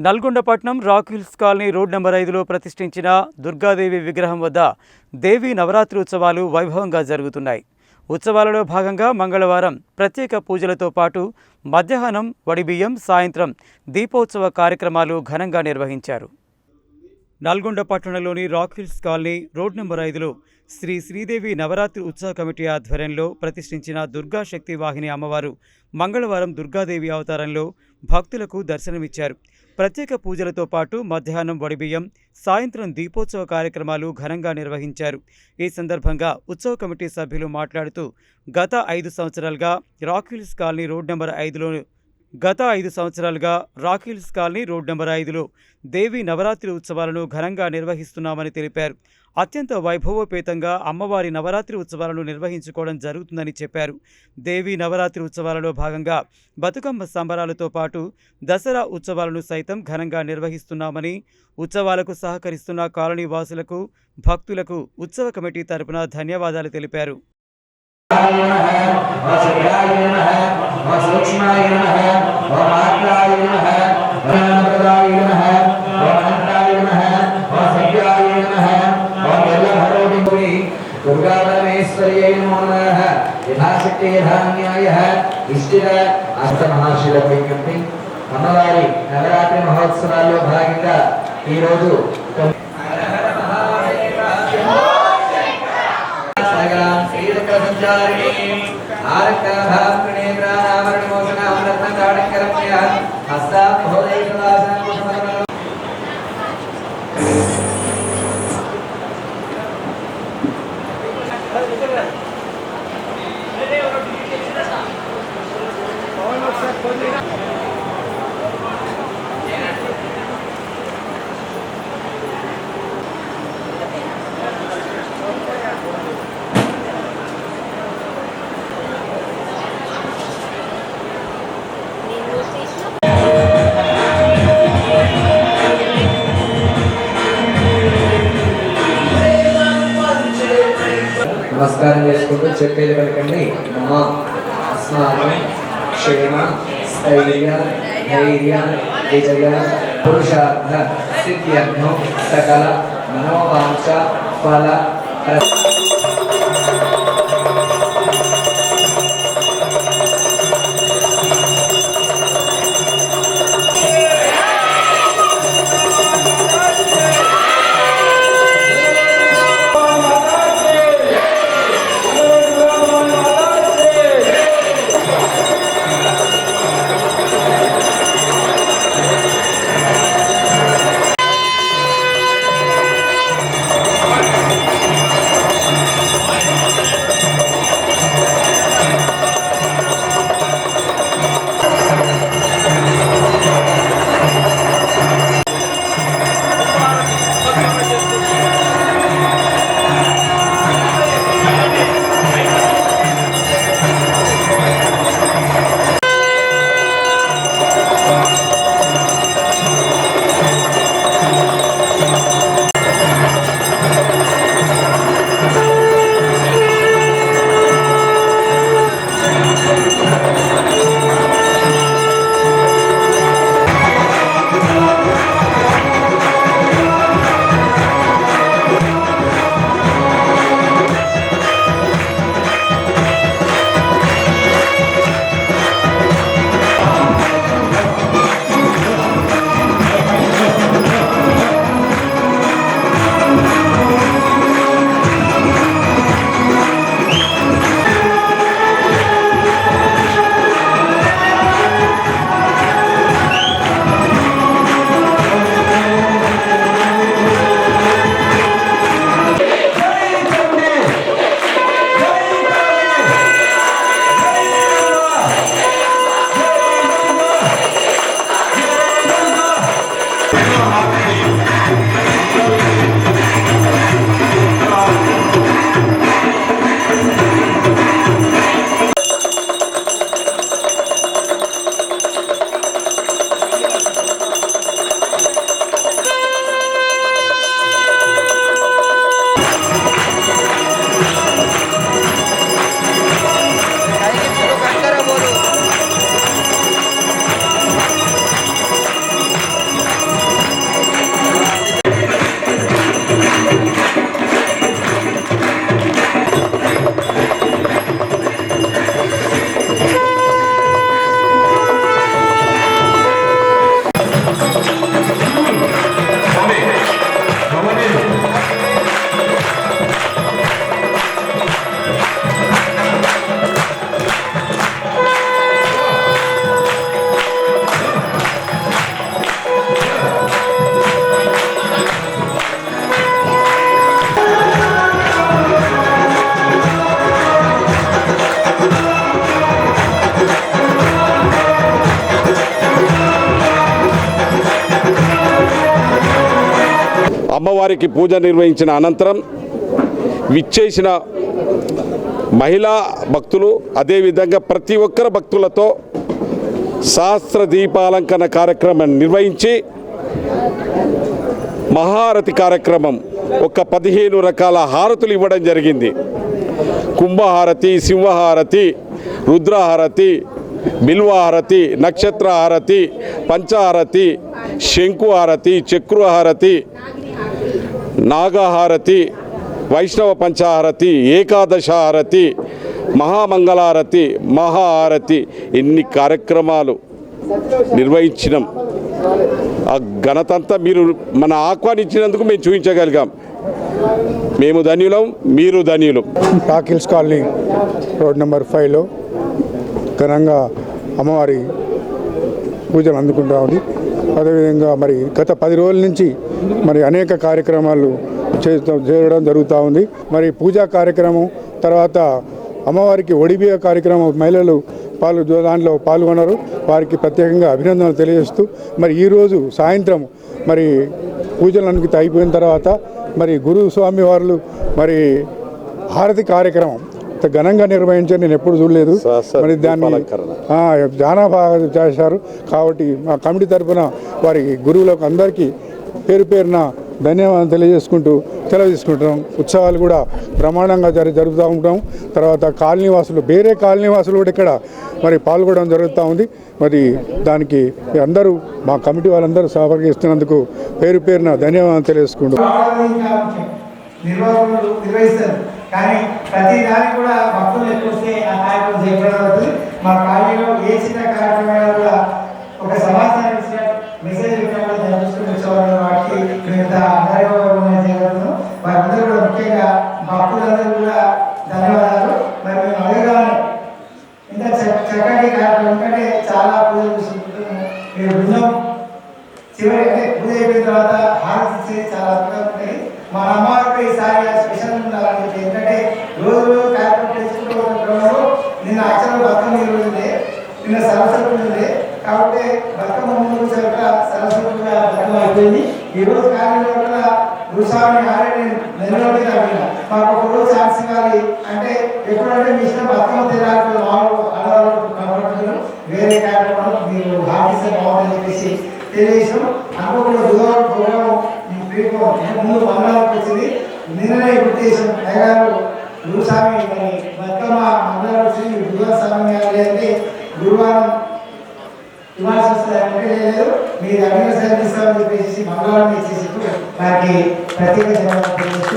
నల్గొండ పట్టణం rock hills colony road number 5లో ప్రతిష్ఠించిన దుర్గాదేవి విగ్రహం వద్ద దేవీ నవరాత్రి ఉత్సవాలు వైభవంగా జరుగుతున్నాయి. ఉత్సవాలలో భాగంగా మంగళవారం ప్రత్యేక పూజలతో పాటు మధ్యాహ్నం వడిబియ్యం, సాయంత్రం దీపోత్సవ కార్యక్రమాలు ఘనంగా నిర్వహించారు. నల్గొండ పట్టణంలోని Rock hills colony road number 5లో శ్రీ శ్రీదేవి నవరాత్రి ఉత్సవ కమిటీ ఆధ్వర్యంలో ప్రతిష్ఠించిన దుర్గా శక్తి వాహిని అమ్మవారు మంగళవారం దుర్గాదేవి అవతారంలో భక్తులకు దర్శనమిచ్చారు. ప్రత్యేక పూజలతో పాటు మధ్యాహ్నం వడిబియ్యం, సాయంత్రం దీపోత్సవ కార్యక్రమాలు ఘనంగా నిర్వహించారు. ఈ సందర్భంగా ఉత్సవ కమిటీ సభ్యులు మాట్లాడుతూ గత 5 సంవత్సరాలుగా Rock hills colony road number 5లో దేవి నవరాత్రి ఉత్సవాలను ఘనంగా నిర్వహిస్తున్నామని తెలిపారు. అత్యంత వైభవోపేతంగా అమ్మవారి నవరాత్రి ఉత్సవాలను నిర్వహించుకోవడం జరుగుతుందని చెప్పారు. దేవి నవరాత్రి ఉత్సవాలలో భాగంగా బతుకమ్మ సంబరాలతో పాటు దసరా ఉత్సవాలను సైతం ఘనంగా నిర్వహిస్తున్నామని, ఉత్సవాలకు సహకరిస్తున్న కాలనీ వాసులకు, భక్తులకు ఉత్సవ కమిటీ తరపున ధన్యవాదాలు తెలిపారు. అమ్మవారి నవరాత్రి మహోత్సవాల్లో భాగంగా ఈరోజు నమస్కారం చేసుకుంటూ చెప్పేది పలకండి. మమ అస్మాకం క్షేమ స్థైర్య ధైర్య విజయ పురుషార్థ సిద్ధ్యర్థం సకల మనోవాంఛ ఫల అమ్మవారికి పూజ నిర్వహించిన అనంతరం విచ్చేసిన మహిళా భక్తులు అదేవిధంగా ప్రతి ఒక్కరు భక్తులతో సహస్ర దీపాలంకరణ కార్యక్రమం నిర్వహించి మహారతి కార్యక్రమం ఒక 15 రకాల హారతులు ఇవ్వడం జరిగింది. కుంభహారతి, సింహహారతి, రుద్రహారతి, బిల్వహారతి, నక్షత్రహారతి, పంచహారతి, శంకుహారతి, చక్రహారతి, నాగహారతి, వైష్ణవ పంచహారతి, ఏకాదశహారతి, మహామంగళారతి, మహాహారతి ఇన్ని కార్యక్రమాలు నిర్వహించినాం. ఆ ఘనతంతా మీరు మన ఆహ్వానించినందుకు మేము చూపించగలిగాం. మేము ధన్యులం, మీరు ధన్యులు. రాకిల్స్ కాలనీ రోడ్ నెంబర్ 5లో ఘనంగా అమ్మవారి పూజలు అందుకుంటా ఉంది. అదేవిధంగా మరి గత 10 రోజుల నుంచి మరి అనేక కార్యక్రమాలు చేయడం జరుగుతూ ఉంది. మరి పూజా కార్యక్రమం తర్వాత అమ్మవారికి ఒడిబియ్య కార్యక్రమం మహిళలు దాంట్లో పాల్గొన్నారు. వారికి ప్రత్యేకంగా అభినందనలు తెలియజేస్తూ మరి ఈరోజు సాయంత్రం మరి పూజలు అనుకుని అయిపోయిన తర్వాత మరి గురుస్వామి వారు మరి హారతి కార్యక్రమం ఘనంగా నిర్వహించారు. నేను ఎప్పుడు చూడలేదు. మరి దాన్ని చాలా బాగా చేశారు. కాబట్టి మా కమిటీ తరఫున వారి గురువులకు అందరికీ పేరు పేరున ధన్యవాదాలు తెలియజేసుకుంటూ సెలవు తీసుకుంటున్నాం. ఉత్సవాలు కూడా బ్రహ్మాండంగా జరుగుతూ ఉంటాం. తర్వాత కాలనీవాసులు వేరే కాలనీవాసులు కూడా ఇక్కడ మరి పాల్గొనడం జరుగుతూ ఉంది. మరి దానికి అందరూ మా కమిటీ వాళ్ళందరూ సహకరిస్తున్నందుకు పేరు పేరున ధన్యవాదాలు తెలియజేసుకుంటాం. నిర్వహిస్తారు కానీ ప్రతి దానికి కూడా భక్తులు ఎక్కువ వస్తే ఆ కార్యక్రమం చేయడం అవుతుంది. మా కాలనీలో ఏ చిన్న కార్యక్రమాలు కూడా ఒక సమాచారం ఇచ్చిన మెసేజ్ జరుగుతున్న వాటికి చేయగలుగుతున్నాం. వారందరూ కూడా ముఖ్యంగా భక్తులందరూ కూడా ధన్యవాదాలు. మరి మేము అడగగానే ఇంత చక్కటి కార్యక్రమం ఎందుకంటే చాలా పూజలు చూసుకుంటున్నాము. మీరు బృందం చివరి అంటే పూజ అయిపోయిన తర్వాత హారతి ఇచ్చేది చాలా అద్భుతంగా ఉంటుంది. మన అమ్మవారికి ఈసారి స్పెషల్ ఉండాలని చెప్పి ఎందుకంటే రోజు కార్యక్రమం చేసుకుంటూ క్రమంలో నిన్న అక్షరం బతుకమ్మ ఉంది, నిన్న సరస్వతి ఉంది. కాబట్టి బతుకమ్మ ముందు సరస్వతి కూడా బతుకమ్మ అయిపోయింది. ఈ రోజు కార్యంలో కూడా గురుస్వామిని ఆల్రెడీ నెలలోకి తగ్గిన మాకు ఒక రోజు ఛాన్స్ ఇవ్వాలి అంటే ఎప్పుడంటే మీ ఇష్టం బతుకమ్మ తినాలి కనబడుతున్నారు. వేరే కార్యక్రమాలు మీరు భావిస్తే బాగుందని చెప్పేసి తెలియజేసాం. అనుకోకుండా దూరం ప్రోగ్రాం ముందు మంగళవారం వచ్చింది. నిన్ననే గుర్తు చేసాం అయ్యగారు గురుస్వామి మరి బతుకమ్మ మంగళవారం వచ్చింది. గురువారం స్వామి అంటే గురువారం ఇవ్వాల్సి వస్తుంది అంటే లేదు మీరు అడిగిన సరిస్తామని చెప్పేసి మంగళవారం ఇచ్చేసి వారికి ప్రత్యేక ధన్యవాదాలు తెలియజేస్తూ